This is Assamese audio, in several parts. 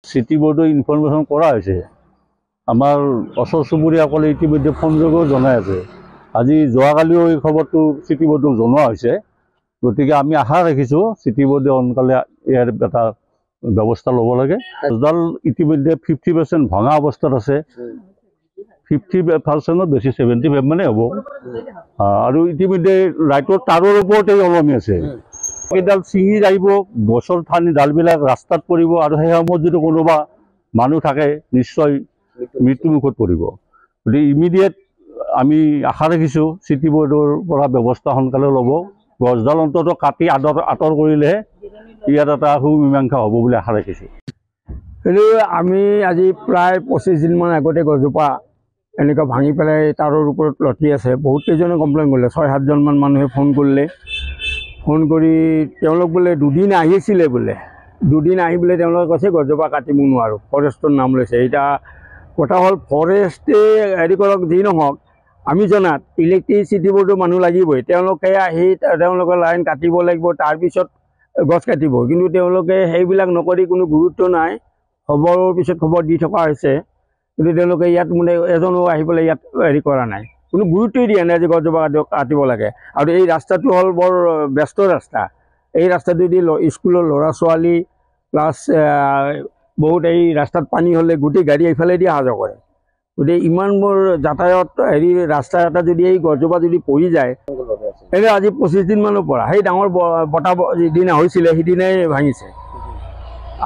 চিটি বোৰ্ডৰ ইনফৰমেশ্যন কৰা হৈছে। আমাৰ ওচৰ চুবুৰীয়াসকলে ইতিমধ্যে ফোনযোগেও জনাই আছে। আজি যোৱাকালিও এই খবৰটো চিটি বোৰ্ডক জনোৱা হৈছে। গতিকে আমি আশা ৰাখিছোঁ চিটি বোৰ্ডে সোনকালে ইয়াৰ এটা ব্যৱস্থা ল'ব লাগে। গছডাল ইতিমধ্যে 50% ভঙা অৱস্থাত আছে। 50% বেছি 75 মানে হ'ব। আৰু ইতিমধ্যে লাইটৰ তাৰৰ ওপৰতে ওলমি আছে। এইডাল ছিঙি আহিব, গছৰ ঠানি ডালবিলাক ৰাস্তাত পৰিব আৰু সেই সময়ত যদি কোনোবা মানুহ থাকে নিশ্চয় মৃত্যুমুখত পৰিব। গতিকে ইমিডিয়েট আমি আশা ৰাখিছোঁ চিটি বোৰ্ডৰ পৰা ব্যৱস্থা সোনকালে ল'ব। গছডাল অন্ততঃ কাটি আঁতৰ কৰিলেহে ইয়াত এটা সুমীমাংসা হ'ব বুলি আশা ৰাখিছোঁ। কিন্তু আমি আজি প্ৰায় 25 দিনমান আগতে গছজোপা এনেকুৱা ভাঙি পেলাই তাৰৰ ওপৰত লটি আছে। বহুত কেইজনে কমপ্লেইন কৰিলে, 6-7জনমান মানুহে ফোন কৰিলে। ফোন কৰি তেওঁলোক বোলে দুদিন আহিছিলে বোলে, দুদিন আহি বোলে তেওঁলোকে কৈছে গছজোপা কাটিব নোৱাৰোঁ, ফৰেষ্টৰ নাম লৈছে। এতিয়া কথা হ'ল ফৰেষ্টে হেৰি কৰক, যি নহওক আমি জনাত ইলেক্ট্ৰিচিটি বোৰ্ডৰ মানুহ লাগিবই। তেওঁলোকে আহি তেওঁলোকৰ লাইন কাটিব লাগিব, তাৰপিছত গছ কাটিব। কিন্তু তেওঁলোকে সেইবিলাক নকৰি কোনো গুৰুত্ব নাই, খবৰৰ পিছত খবৰ দি থকা হৈছে। কিন্তু তেওঁলোকে ইয়াত মানে এজনো আহি পেলাই ইয়াত হেৰি কৰা নাই, কোনো গুৰুত্বই দিয়া নাই যে গছজোপা কাটিব লাগে। আৰু এই ৰাস্তাটো হ'ল বৰ ব্যস্ত ৰাস্তা। এই ৰাস্তাটোদি স্কুলৰ ল'ৰা ছোৱালী প্লাছ বহুত এই ৰাস্তাত পানী হ'লে গোটেই গাড়ী এইফালেদি অহা যোৱা কৰে। গতিকে ইমানবোৰ যাতায়াত হেৰি ৰাস্তা এটা যদি এই গছজোপা যদি পৰি যায়, এনে আজি 25 দিনমানৰ পৰা সেই ডাঙৰ বতাহ যিদিনা হৈছিলে সেইদিনাই ভাঙিছে।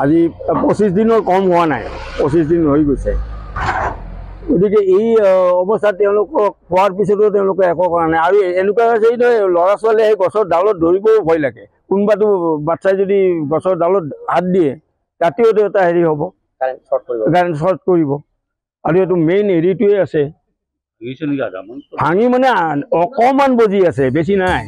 আজি 25 দিনৰ কম হোৱা নাই, 25 দিন হৈ গৈছে। গতিকে এই অৱস্থাত তেওঁলোকক খোৱাৰ পিছতো তেওঁলোকে একো কৰা নাই। আৰু এনেকুৱা হৈছে ল'ৰা ছোৱালীয়ে সেই গছৰ ডালত ধৰিবও ভয় লাগে। কোনোবাটো বাচ্ছাই যদি গছৰ ডালত হাত দিয়ে ৰাতিওতো এটা হেৰি হ'ব, কাৰেণ্ট শ্বৰ্ট কৰিব। আৰু এইটো মেইন হেৰিটোৱে আছে, ভাঙি মানে অকণমান বজি আছে, বেছি নাই।